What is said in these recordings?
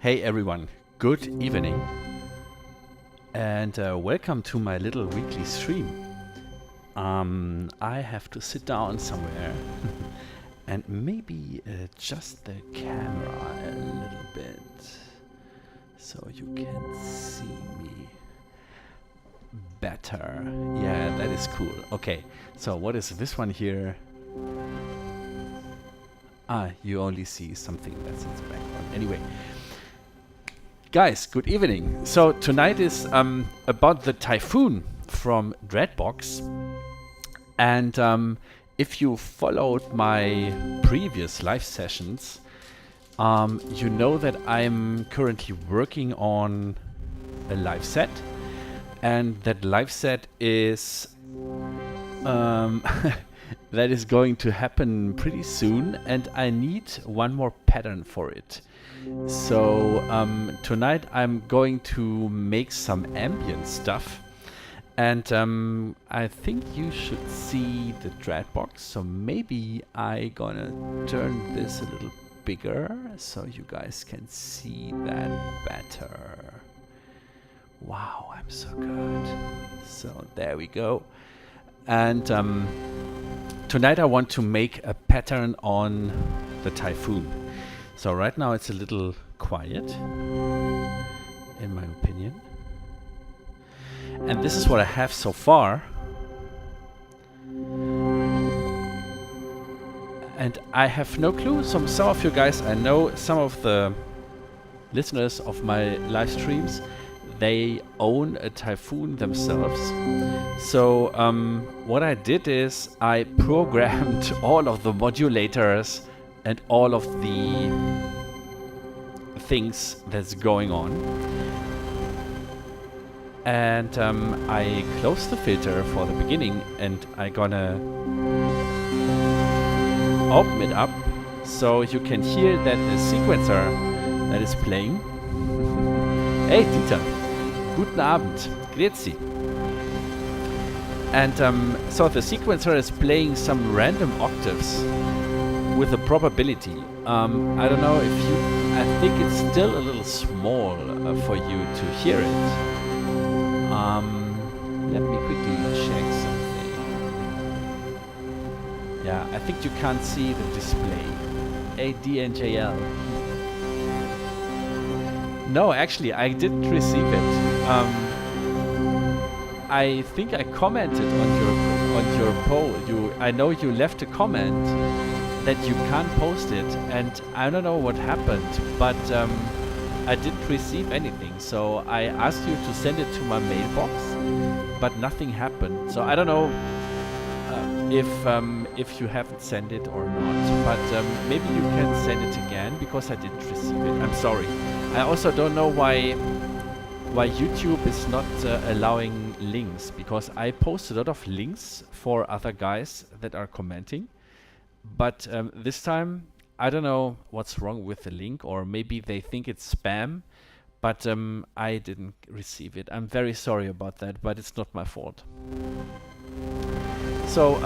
Hey everyone, good evening and welcome to my little weekly stream. I have to sit down somewhere and maybe adjust the camera a little bit so you can see me better. Yeah, that is cool. Okay, so what is this one here? Ah, you only see something that's in the background. Anyway. Guys, good evening. So tonight is about the Typhon from Dreadbox. And if you followed my previous live sessions, you know that I'm currently working on a live set. And that live set is that is going to happen pretty soon, and I need one more pattern for it. So tonight I'm going to make some ambient stuff, and I think you should see the Dreadbox. So maybe I gonna turn this a little bigger so you guys can see that better. Wow, I'm so good. So there we go. And tonight I want to make a pattern on the Typhon. So right now it's a little quiet, in my opinion. And this is what I have so far. And I have no clue. Some of you guys, I know some of the listeners of my live streams, they own a Typhon themselves. So what I did is I programmed all of the modulators and all of the things that's going on. And I closed the filter for the beginning, and I gonna open it up so you can hear that the sequencer that is playing. Hey Dieter, guten Abend, grüezi. And so the sequencer is playing some random octaves with a probability. I don't know if you... I think it's still a little small for you to hear it. Let me quickly check something. Yeah, I think you can't see the display. ADNJL. No, actually, I didn't receive it. I think I commented on your poll. I know you left a comment that you can't post it, and I don't know what happened, but I didn't receive anything. So I asked you to send it to my mailbox, but nothing happened. So I don't know if you haven't sent it or not, but maybe you can send it again, because I didn't receive it. I'm sorry. I also don't know why YouTube is not allowing links, because I post a lot of links for other guys that are commenting. But this time, I don't know what's wrong with the link, or maybe they think it's spam, but I didn't receive it. I'm very sorry about that, but it's not my fault. So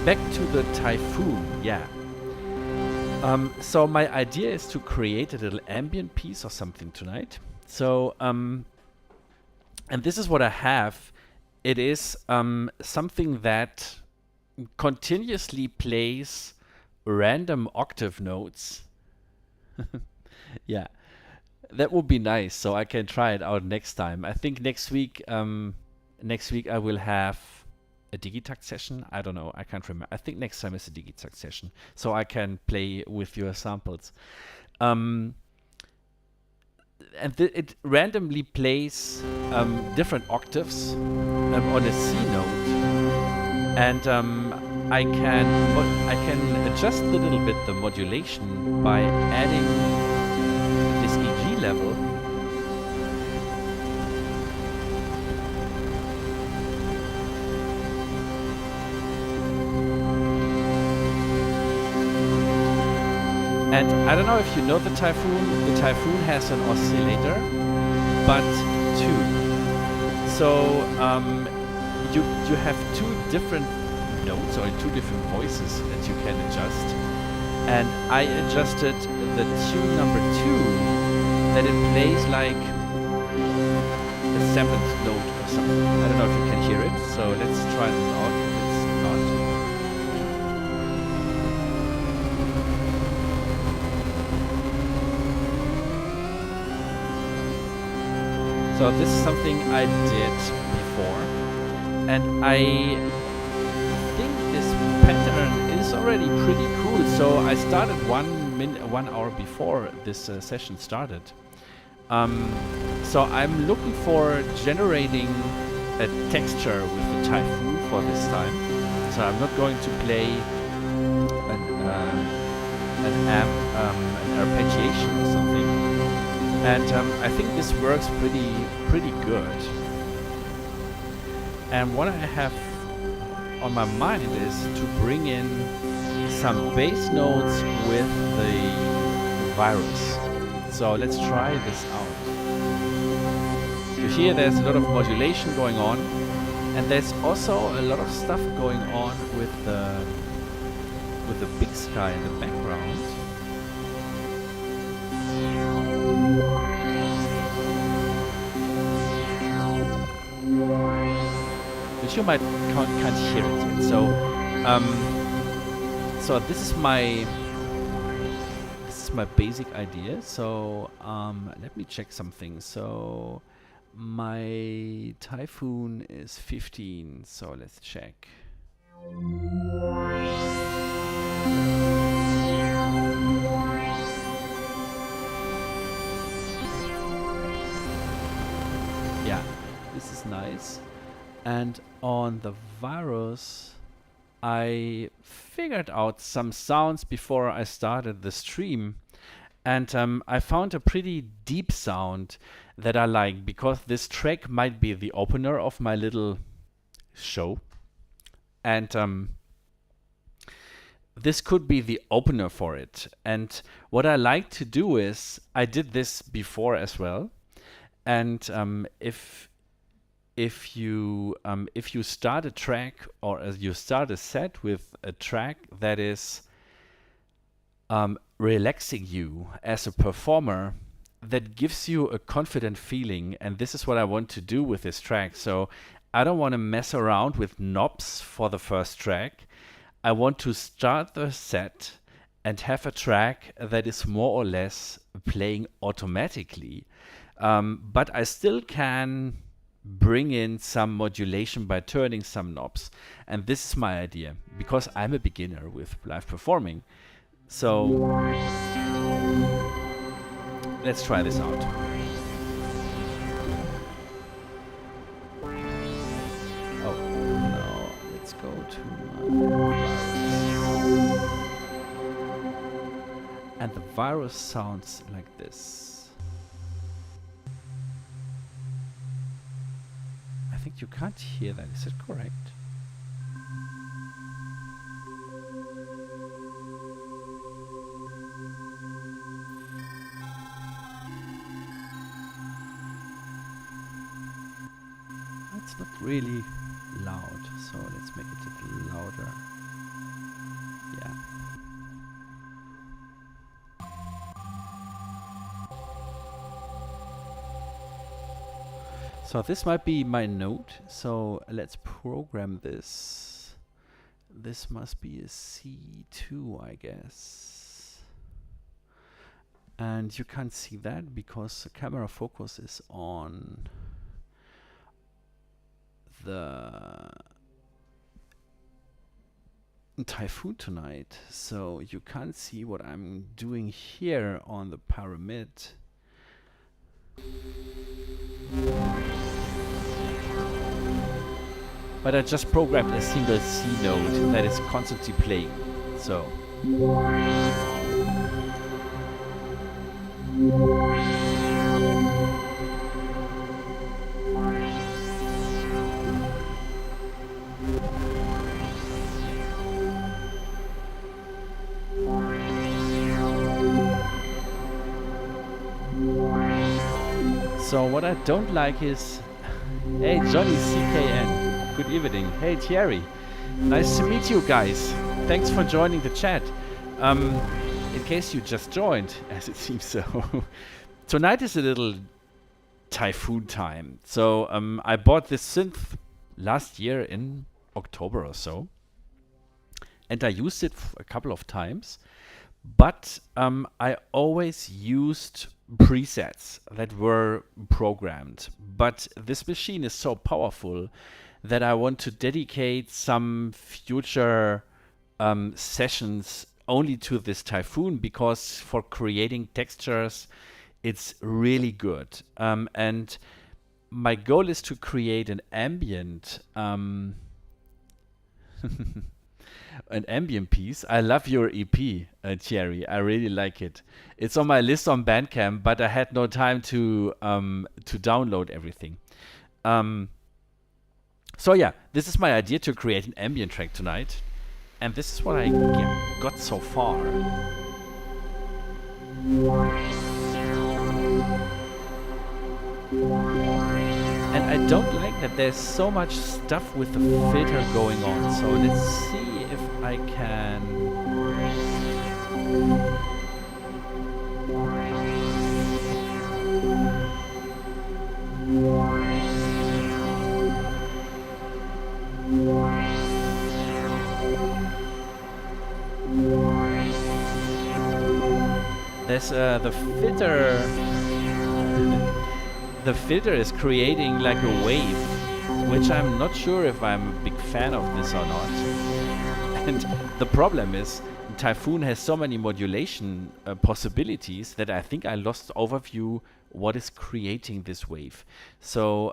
back to the Typhon, yeah. So my idea is to create a little ambient piece or something tonight. So, and this is what I have. It is something that continuously plays random octave notes. Yeah, that would be nice. So I can try it out next time. I think next week I will have a Digitakt session. I don't know. I can't remember. I think next time is a Digitakt session, so I can play with your samples. And it randomly plays different octaves on a C note, and I can adjust a little bit the modulation by adding this EG level. And I don't know if you know the Typhon. The Typhon has an oscillator, but two. So you have two different notes or two different voices that you can adjust. And I adjusted the tune number 2 that it plays like a 7th note or something. I don't know if you can hear it, so let's try this out if it's not. So this is something I did before, and I think this pattern is already pretty cool. So I started 1 hour before this session started. So I'm looking for generating a texture with the Typhon for this time. So I'm not going to play an arpeggiation or something. And I think this works pretty good. And what I have on my mind is to bring in some bass notes with the virus. So let's try this out. You hear there's a lot of modulation going on, and there's also a lot of stuff going on with the big sky in the background. But you might can't hear it yet. So this is my basic idea. So let me check something. So my Typhon is 15. So let's check. Yeah, this is nice. And on the virus, I figured out some sounds before I started the stream, and I found a pretty deep sound that I like, because this track might be the opener of my little show, and this could be the opener for it. And what I like to do is, I did this before as well, and if you start a track, or as you start a set with a track that is relaxing you as a performer, that gives you a confident feeling, and this is what I want to do with this track. So I don't want to mess around with knobs for the first track. I want to start the set and have a track that is more or less playing automatically, but I still can bring in some modulation by turning some knobs. And this is my idea, because I'm a beginner with live performing. So let's try this out. Oh no, let's go to and the virus sounds like this. I think you can't hear that. Is it correct? It's not really loud, so let's make it a little louder. Yeah. So this might be my note, so let's program this. This must be a C2, I guess. And you can't see that because the camera focus is on the Typhon tonight, so you can't see what I'm doing here on the pyramid. But I just programmed a single C note that is constantly playing. So So what I don't like is, hey Johnny CKN, good evening. Hey Thierry, nice to meet you guys. Thanks for joining the chat. In case you just joined, as it seems so, tonight is a little Typhon time. So I bought this synth last year in October or so, and I used it a couple of times. But I always used presets that were programmed. But this machine is so powerful that I want to dedicate some future sessions only to this Typhon, because for creating textures, it's really good. And my goal is to create an ambient an ambient piece. I love your EP, Thierry. I really like it. It's on my list on BANDCAMP, but I had no time to download everything. So yeah, this is my idea to create an ambient track tonight, and this is what I got so far. And I don't like that there's so much stuff with the filter going on. So let's see if I can... There's the filter. The filter is creating like a wave, which I'm not sure if I'm a big fan of this or not. And the problem is, Typhon has so many modulation possibilities that I think I lost overview what is creating this wave. So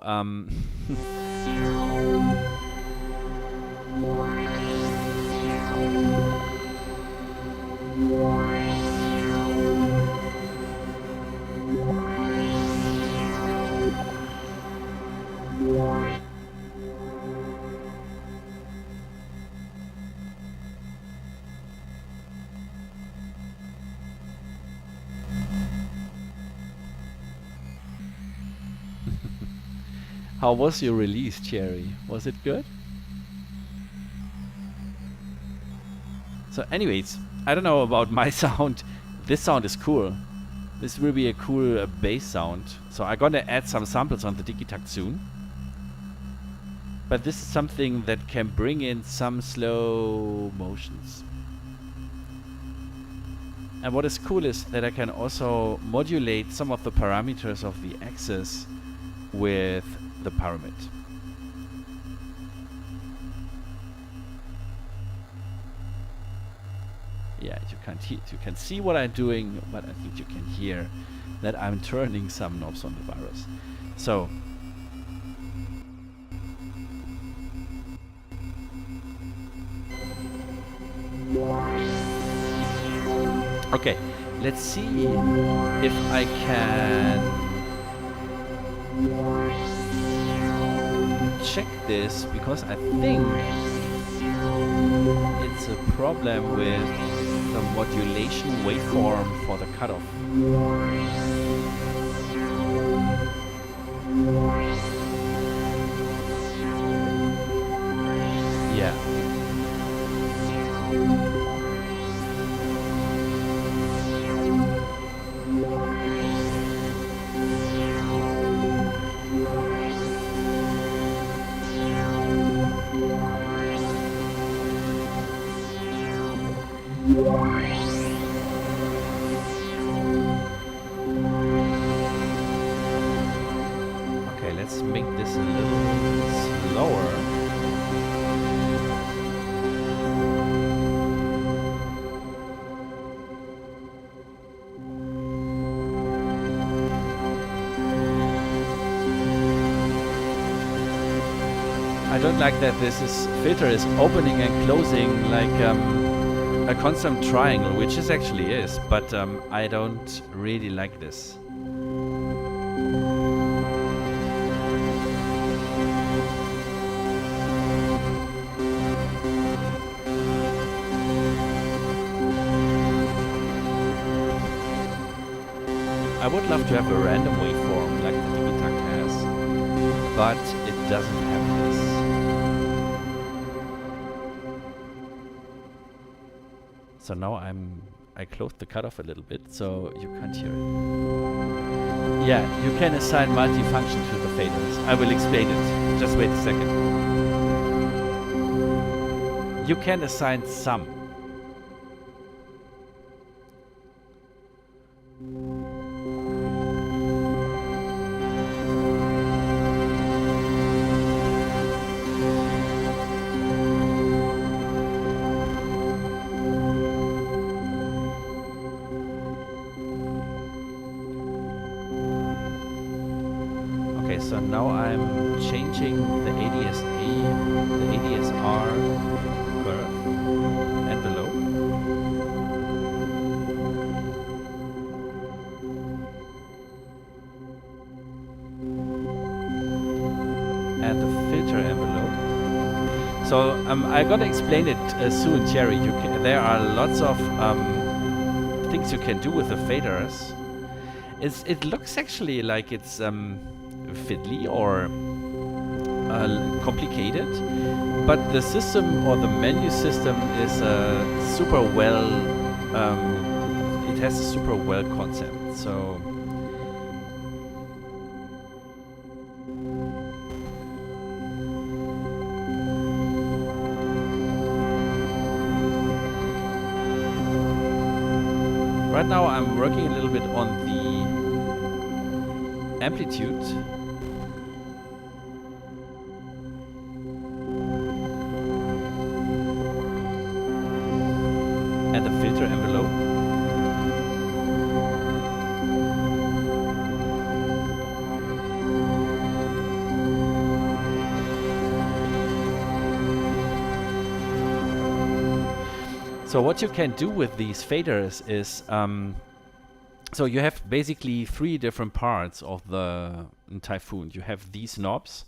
how was your release, Thierry? Was it good? So anyways, I don't know about my sound. This sound is cool. This will be a cool bass sound. So I'm gonna add some samples on the Digitakt soon. But this is something that can bring in some slow motions. And what is cool is that I can also modulate some of the parameters of the axis with the pyramid. Yeah, you can see what I'm doing, but I think you can hear that I'm turning some knobs on the virus. So okay, let's see if I can check this, because I think it's a problem with the modulation waveform for the cutoff. Yeah. Okay, let's make this a little slower. I don't like that this filter is opening and closing like a constant triangle, which it actually is, but I don't really like this. I would love to have a random waveform like the Digitakt has, but it doesn't have this. So now I'm I closed the cutoff a little bit, so you can't hear it. Yeah, you can assign multifunction to the faders. I will explain it. Just wait a second. You can assign some. So now I'm changing the ADSR curve envelope. And the filter envelope. So I'm gonna explain it soon, Thierry. There are lots of things you can do with the faders. It looks actually like it's fiddly or complicated, but the system or the menu system is super well. It has a super well concept. So right now I'm working a little bit on the amplitude. And the filter envelope. So what you can do with these faders is, so you have basically three different parts of the Typhon. You have these knobs,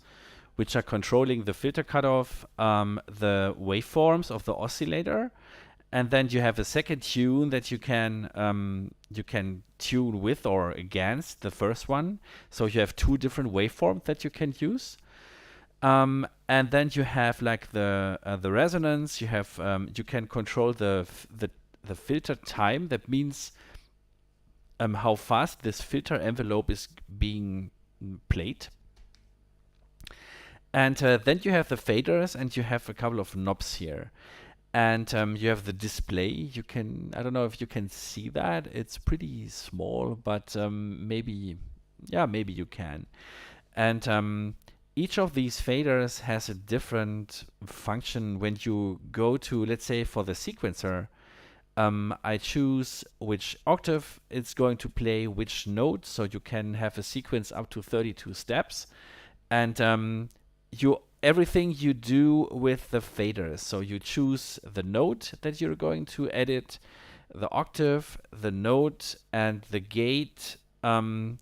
which are controlling the filter cutoff, the waveforms of the oscillator, and then you have a second tune that you can tune with or against the first one. So you have two different waveforms that you can use. And then you have like the resonance. You have you can control the filter time. That means how fast this filter envelope is being played. And then you have the faders, and you have a couple of knobs here. And you have the display. You can, I don't know if you can see that. It's pretty small, but maybe you can. And each of these faders has a different function. When you go to, let's say for the sequencer, I choose which octave it's going to play, which note, so you can have a sequence up to 32 steps. And everything you do with the faders. So you choose the note that you're going to edit, the octave, the note, and the gate, and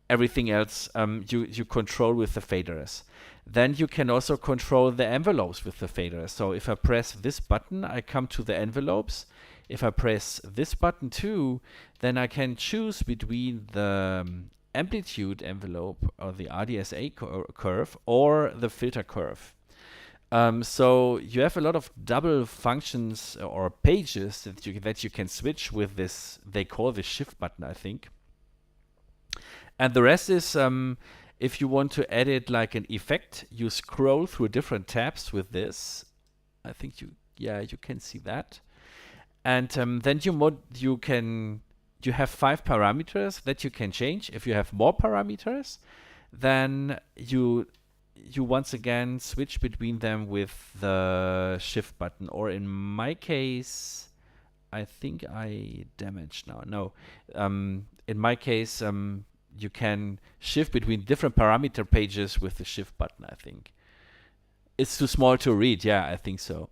everything else you control with the faders. Then you can also control the envelopes with the faders. So if I press this button, I come to the envelopes. If I press this button too, then I can choose between the amplitude envelope or the RDSA curve or the filter curve. So you have a lot of double functions or pages that you can switch with this. They call this shift button, I think. And the rest is if you want to edit like an effect, you scroll through different tabs with this. I think you can see that. And then you have 5 parameters that you can change. If you have more parameters, then you once again switch between them with the shift button. Or in my case, I think I damaged now. No, in my case, you can shift between different parameter pages with the shift button, I think. It's too small to read. Yeah, I think so.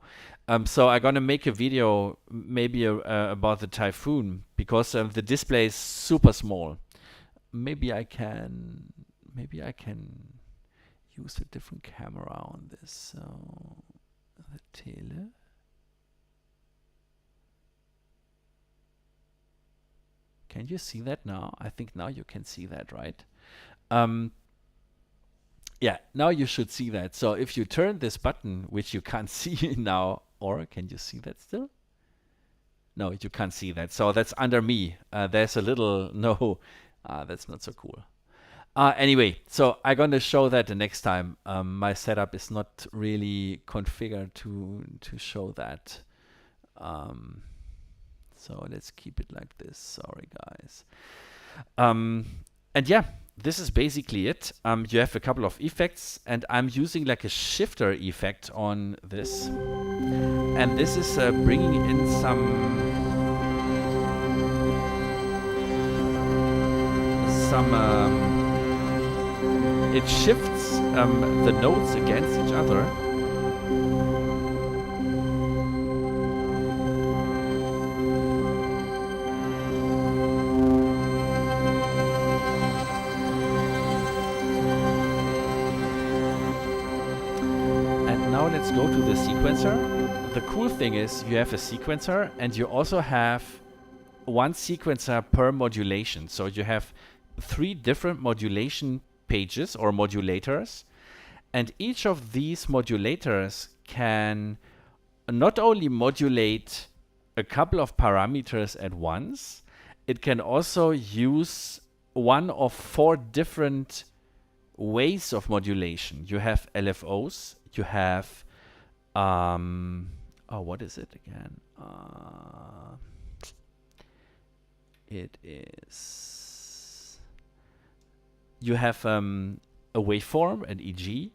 So I'm gonna make a video maybe about the Typhon because the display is super small. Maybe I can use a different camera on this. So the Tele. Can you see that now? I think now you can see that, right? Yeah, now you should see that. So if you turn this button, which you can't see now, or can you see that still? No, you can't see that. So that's under me. There's a little, no, that's not so cool. Anyway, so I'm going to show that the next time. My setup is not really configured to show that. So let's keep it like this. Sorry, guys. And yeah, this is basically it. You have a couple of effects, and I'm using like a shifter effect on this. And this is bringing in it shifts the notes against each other. And now let's go to the sequencer. The cool thing is you have a sequencer, and you also have one sequencer per modulation. So you have 3 different modulation pages or modulators, and each of these modulators can not only modulate a couple of parameters at once, it can also use one of 4 different ways of modulation. You have LFOs, you have what is it again? It is, you have a waveform, an EG.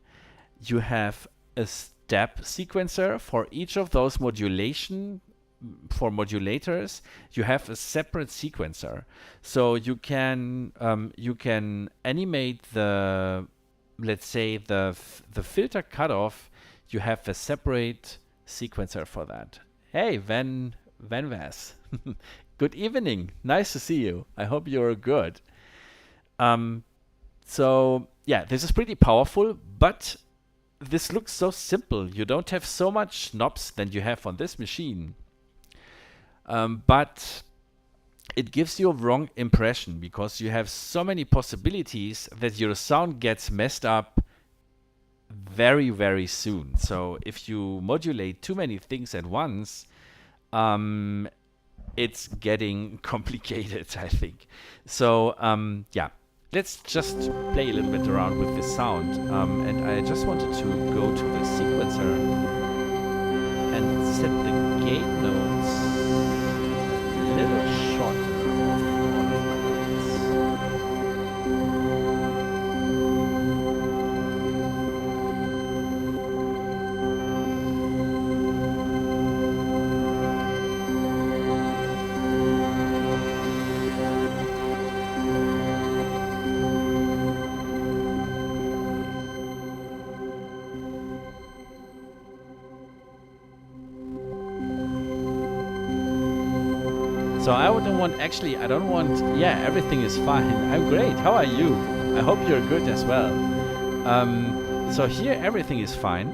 You have a step sequencer for each of those for modulators. You have a separate sequencer, so you can animate the, let's say the filter cutoff. You have a separate sequencer for that. Hey, Van Vas. Good evening. Nice to see you. I hope you're good. So yeah, this is pretty powerful, but this looks so simple. You don't have so much knobs than you have on this machine. But it gives you a wrong impression because you have so many possibilities that your sound gets messed up very, very soon. So if you modulate too many things at once, it's getting complicated, I think. So yeah, let's just play a little bit around with this sound. And I just wanted to go to the sequencer and set the gate notes a little shorter. So I don't want, yeah, everything is fine. I'm great. How are you? I hope you're good as well. So here everything is fine.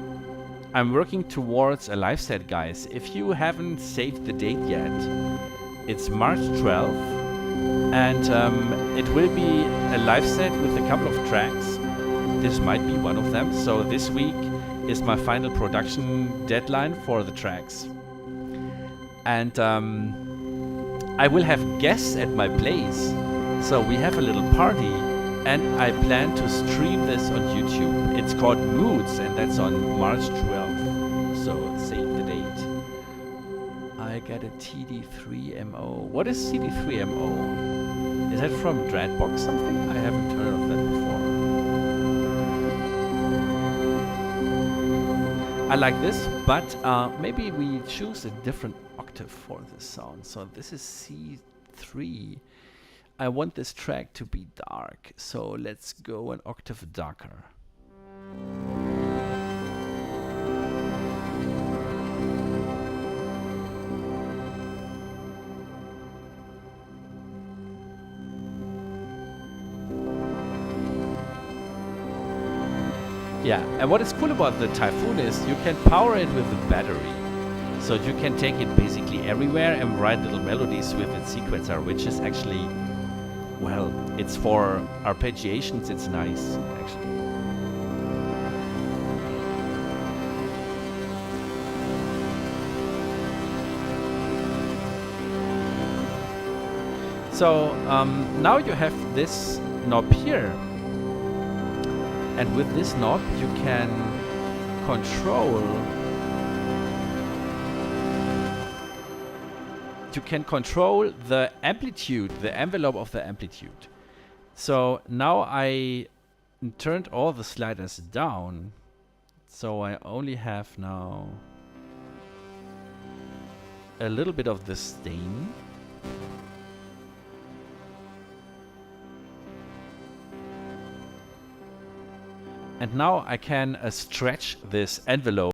I'm working towards a live set, guys. If you haven't saved the date yet, it's March 12th, and it will be a live set with a couple of tracks. This might be one of them. So this week is my final production deadline for the tracks. And I will have guests at my place, so we have a little party, and I plan to stream this on YouTube. It's called Moods, and that's on March 12th, so save the date. I get a TD3MO. What is TD3MO? Is that from Dreadbox something? I haven't heard of that before. I like this, but maybe we choose a different octave for this sound. So this is C3. I want this track to be dark, so let's go an octave darker. Yeah, and what is cool about the Typhon is you can power it with a battery. So you can take it basically everywhere and write little melodies with its sequencer, which is actually, well, it's for arpeggiations, it's nice, actually. So now you have this knob here, and with this knob you can control the amplitude, the envelope of the amplitude. So now I turned all the sliders down, so I only have now a little bit of the stain. And now I can stretch this envelope